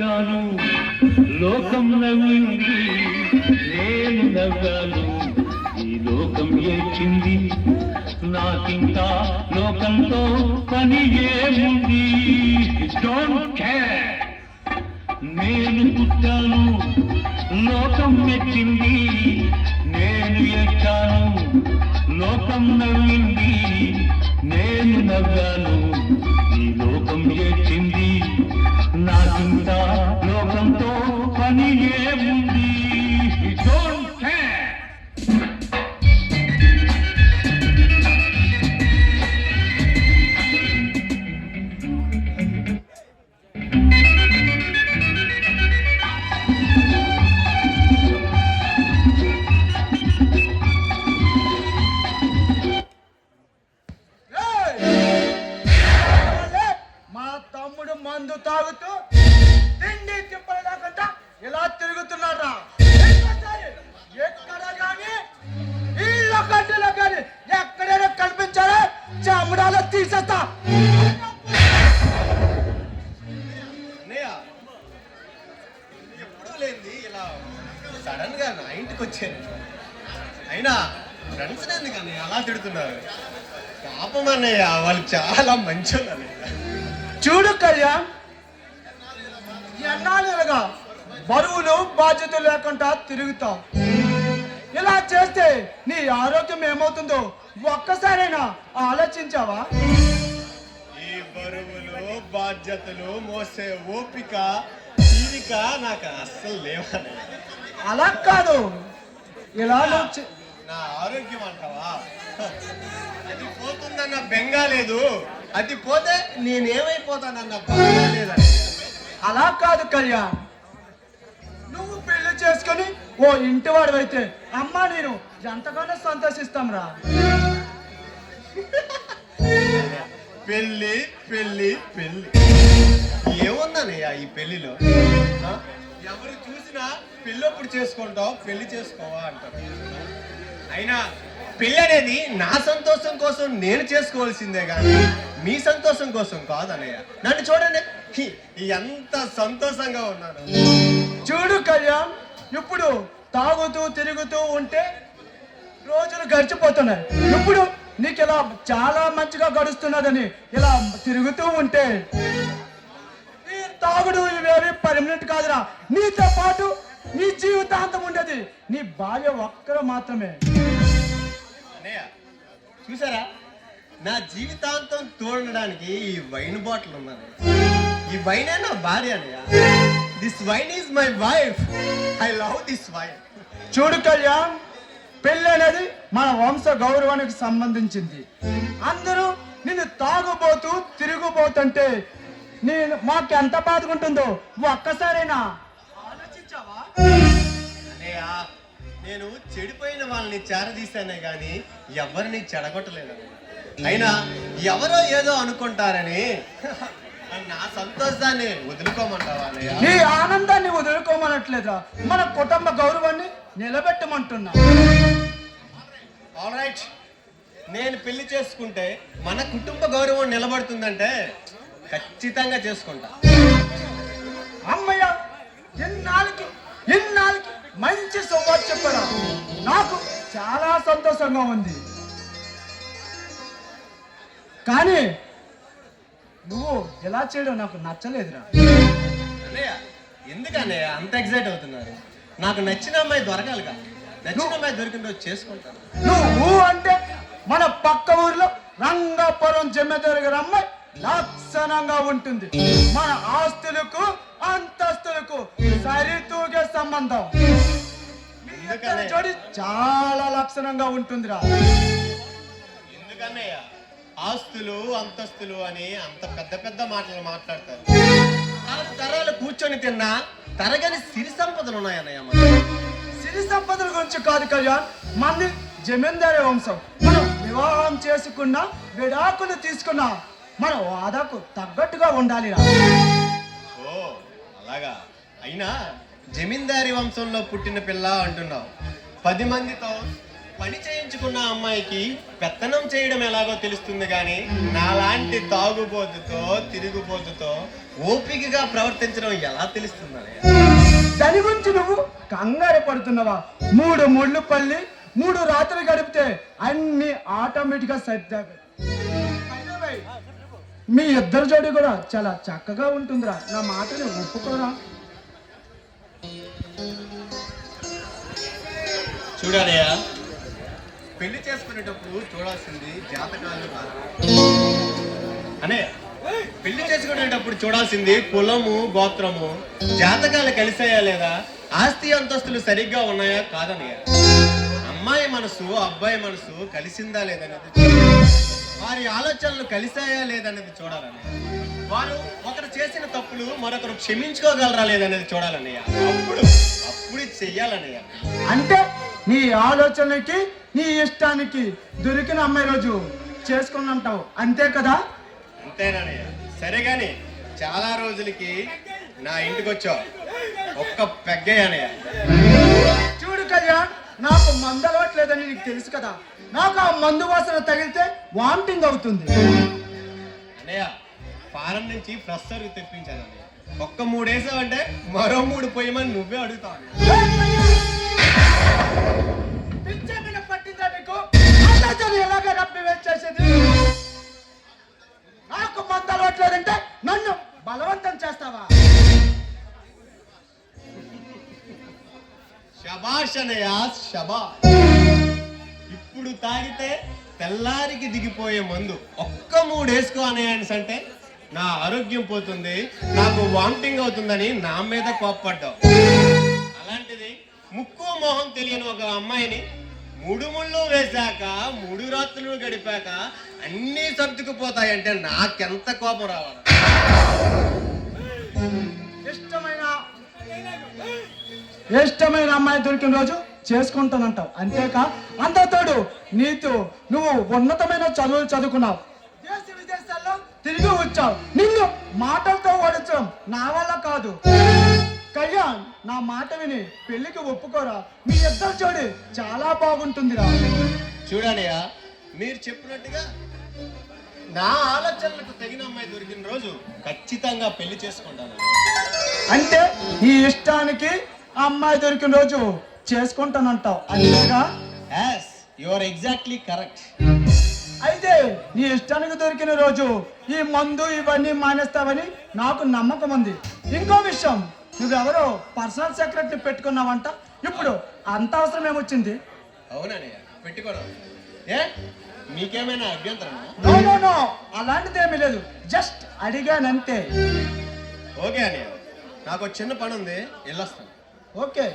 ఎక్కాను, లోకం నవ్వింది, నేను నవ్వాను. ఈ లోకం ఏడ్చింది, నాకింకా లోకంతో పని ఏముంది? Don't care. నేను పుట్టాను, లోకం మెచ్చింది, నేను ఎక్కాను, లోకం నవ్వింది, నేను నవ్వాను. ఈ లోకం ఏడ్చింది, నాకింకా లోకంతో పని ఏముంది? Don't care. మందు తాగుతూ తిండి తిప్పలు లేకుండా ఇలా తిరుగుతున్నారా? ఎక్కడ కానీ ఇళ్ళ కట్టెలో కానీ ఎక్కడైనా కనిపించారా చెమడాలో తీసేస్తా. ఎప్పుడూ లేనిది ఇలా సడన్ గా నా ఇంటికి వచ్చాను. అయినా ఫ్రెండ్స్ ఎందుకని అలా తిడుతున్నారు? పాపం అన్నయ్య, వాళ్ళు చాలా మంచోళ్ళు అన్నయ్య. చూడు కళ్యాణ్, ఎన్నాళ్ళుగా బరువులు బాధ్యతలు లేకుండా తిరుగుతావు. ఇలా చేస్తే నీ ఆరోగ్యం ఏమవుతుందో ఒక్కసారైనా ఆలోచించావా? ఈ బరువులు బాధ్యతలు మోసే ఓపిక తీరిక నాకు అస్సలు లేవని. అలా కాదు, ఇలా నా ఆరోగ్యం అంటావా? అది పోతుందన్న బెంగా లేదు, అది పోతే నేనేమైపోతానన్న బాగా లేదని. అలా కాదు కళ్యాణ్, నువ్వు పెళ్లి చేసుకుని ఓ ఇంటి వాడివైతే అమ్మ నేను ఎంతగానో సంతోషిస్తాం రా. పెళ్ళి పెళ్ళి పెళ్ళి ఏముందనయ్యా ఈ పెళ్లిలో? ఎవరు చూసినా పెళ్ళప్పుడు చేసుకుంటావు, పెళ్లి చేసుకోవా అంటారు. అయినా పెళ్ళి అనేది నా సంతోషం కోసం నేను చేసుకోవాల్సిందే కానీ మీ సంతోషం కోసం కాదన్నయ్య. నన్ను చూడండి, ఎంత సంతోషంగా ఉన్నాను. చూడు కళ్యాణ్, ఇప్పుడు తాగుతూ తిరుగుతూ ఉంటే రోజులు గడిచిపోతున్నాయి. ఇప్పుడు నీకు ఇలా చాలా మంచిగా గడుస్తున్నదని ఇలా తిరుగుతూ ఉంటే ఈ తాగుడు ఇవేవి పర్మనెంట్ కాదురా. నీతో పాటు నీ జీవితాంతం ఉండేది నీ భార్య ఒక్కరు మాత్రమే. చూసారా, నా జీవితాంతం తోడడానికి ఈ వైన్ బాటిల్ ఉన్నది. ఈ వైనే నా భార్య అన్నయ్య. This wine is my wife. I love this wine. చూడు కళ్యాణ్, పెళ్ళి అనేది మన వంశ గౌరవానికి సంబంధించింది. అందరూ నిన్ను తాగుబోతూ తిరుగుబోతుంటే నేను మాకు ఎంత బాధకుంటుందో ఒక్కసారైనా ఆలోచించావా? అన్నయ్య, నేను చెడిపోయిన వాళ్ళని చేరదీశానే గాని ఎవరిని చెడగొట్టలేదు. అయినా ఎవరో ఏదో అనుకుంటారని నా సంతోషాన్ని వదులుకోమంటావా అన్నయ్య? నీ ఆనందాన్ని వదులుకోమనట్లేదా, మన కుటుంబ గౌరవాన్ని నిలబెట్టమంటున్నా. ఆల్ రైట్, నేను పెళ్లి చేసుకుంటే మన కుటుంబ గౌరవం నిలబడుతుందంటే ఖచ్చితంగా చేసుకుంటా. అమ్మయ్య, ఇన్నాళ్ళకి మంచి శుభార్త చెప్పరా. నాకు చాలా సంతోషంగా ఉంది. కానీ నువ్వు ఎలా చేయడం నాకు నచ్చలేదురా. అన్నయ్య, ఎందుకన్నయ్య అంత ఎక్సైట్ అవుతున్నారు? నాకు నచ్చిన అమ్మాయి దొరకాలిగా. నచ్చిన అమ్మాయి దొరికిన రోజు చేసుకుంటాను. నువ్వు అంటే మన పక్క ఊర్లో రంగాపురం జమీదారు గారి అమ్మాయి లక్షణంగా ఉంటుంది. మన ఆస్తులకు అంతస్తులకు సరితూగే సంబంధం. జోడి చాలా లక్షణంగా ఉంటుందిరా. ఎందుకన్నయ్య ఆస్తులు అంతస్తులు అని అంత పెద్ద పెద్ద మాటలు మాట్లాడతారు? 4 తరాలు కూర్చొని తిన్నా తరగని సిరి సంపదలు ఉన్నాయన్నయ్య. సిరి సంపదల గురించి కాదు కళ్యాణ్, మంది జమీందారీ వంశం. మనం వివాహం చేసుకున్నా విడాకులు తీసుకున్నా మన వాదాకు తగ్గట్టుగా ఉండాలి. ఓ అలాగా. అయినా జమీందారీ వంశంలో పుట్టిన పిల్ల అంటున్నావు. 10 మందితో పని చేయించుకున్న అమ్మాయికి పెత్తనం చేయడం ఎలాగో తెలుస్తుంది కానీ నాలాంటి తాగుబోతుతో తిరుగుబోతుతో ఓపికగా ప్రవర్తించడం ఎలా తెలుస్తుందని. దాని గురించి నువ్వు కంగారు పడుతున్నావా? 3 ముళ్ళు పల్లి 3 రాత్రులు గడిపితే అన్ని ఆటోమేటిక్ గా సెట్ అవుతాయి. మీ ఇద్దరు జోడి కూడా చాలా చక్కగా ఉంటుందిరా, నా మాటని ఒప్పుకోరా. చూడాలయ్యా, పెళ్లి చేసుకునేటప్పుడు చూడాల్సింది జాతకాలు కాదు అనే. పెళ్లి చేసుకునేటప్పుడు చూడాల్సింది కులము గోత్రము, జాతకాలు కలిసాయా లేదా, ఆస్తి అంతస్తులు సరిగ్గా ఉన్నాయా కాదనయ్య. అమ్మాయి మనసు అబ్బాయి మనసు కలిసిందా లేదనేది, వారి ఆలోచనలు కలిసాయా లేదనేది చూడాలని, వారు ఒకరు చేసిన తప్పులు మరొకరు క్షమించుకోగలరా లేదనేది చూడాలన్నయ్య. అప్పుడు చెయ్యాలన్నయ్య. అంటే నీ ఆలోచనలకి నీ ఇష్టానికి దొరికిన అమ్మాయి రోజు చేసుకుని అంటావు, అంతే కదా? అంతేనయ్య. సరే గాని చాలా రోజులకి నా ఇంటికి వచ్చావు, ఒక్క పెగ్గయ్యానయ్య. చూడు కళ్యాణ్, నాకు మందు అలవాట్లేదని నీకు తెలుసు కదా. నాకు ఆ మందు వాసన తగిలితే వామిటింగ్ అవుతుంది. అన్నయ్య, ఫారం నుంచి ఫ్రెష్ సర్వీస్ తెప్పించాను అన్నయ్య. ఒక్క 3 వేసావంటే మరో 3 పోయమని నువ్వే అడుగుతావు. పట్టిందా నీకు? ఎలాగ రప్పి చేసేది? నాకు మందు అలవాట్లేదంటే నన్ను బలవంతం చేస్తావా? శబాష్ అన్నయ్య, శబాష్. ఇప్పుడు తాగితే తెల్లారికి దిగిపోయే మందు ఒక్క 3 వేసుకో అన్నయ్య అంటే నా ఆరోగ్యం పోతుంది, నాకు వామిటింగ్ అవుతుందని నా మీద కోప్పడ్డావు. అలాంటిది ముక్కు మొహం తెలియని ఒక అమ్మాయిని 3 ముళ్ళు వేశాక 3 రాత్రులు గడిపాక అన్నీ సర్దుకుపోతాయంటే నాకెంత కోపం రావాలి. ఇష్టమైన అమ్మాయి దొరికిన రోజు చేసుకుంటానంటావు, అంతేకా? అంతతోడు నువ్వు ఉన్నతమైన చదువులు చదువుకున్నావు, దేశ విదేశాల్లో తిరిగి వచ్చావు. నిన్ను మాటలతో ఓడించడం నా వల్ల కాదు. కళ్యాణ్, నా మాట విని పెళ్లికి ఒప్పుకోరా. మీ ఇద్దరు జోడి చాలా బాగుంటుందిరా. చూడనయ్యా, మీరు చెప్పినట్టుగా నా ఆలోచనలకు తగిన అమ్మాయి దొరికిన రోజు ఖచ్చితంగా పెళ్లి చేసుకుంటాను. అంటే ఈ ఇష్టానికి ఆ అమ్మాయి దొరికిన రోజు చేసుకుంటానంటావు, అంతేగా? yes, you are exactly correct. అయితే నీ ఇష్టానికి దొరికిన రోజు ఈ మందు ఇవన్నీ మానేస్తావని నాకు నమ్మకం ఉంది. ఇంకో విషయం, నువ్వెవరో పర్సనల్ సెక్రటరీ పెట్టుకున్నావంట, ఇప్పుడు అంత అవసరం ఏమొచ్చింది? అవునయ్యా, పెట్టుకోవడం ఏ మీకేమైనా అభ్యంతరమా? నో నో నో, అలాంటిదేమీ లేదు, జస్ట్ అడిగానంతే. ఓకే అన్నయ్య, నాకు చిన్న పని ఉంది, వెళ్ళొస్తాను. ఓకే.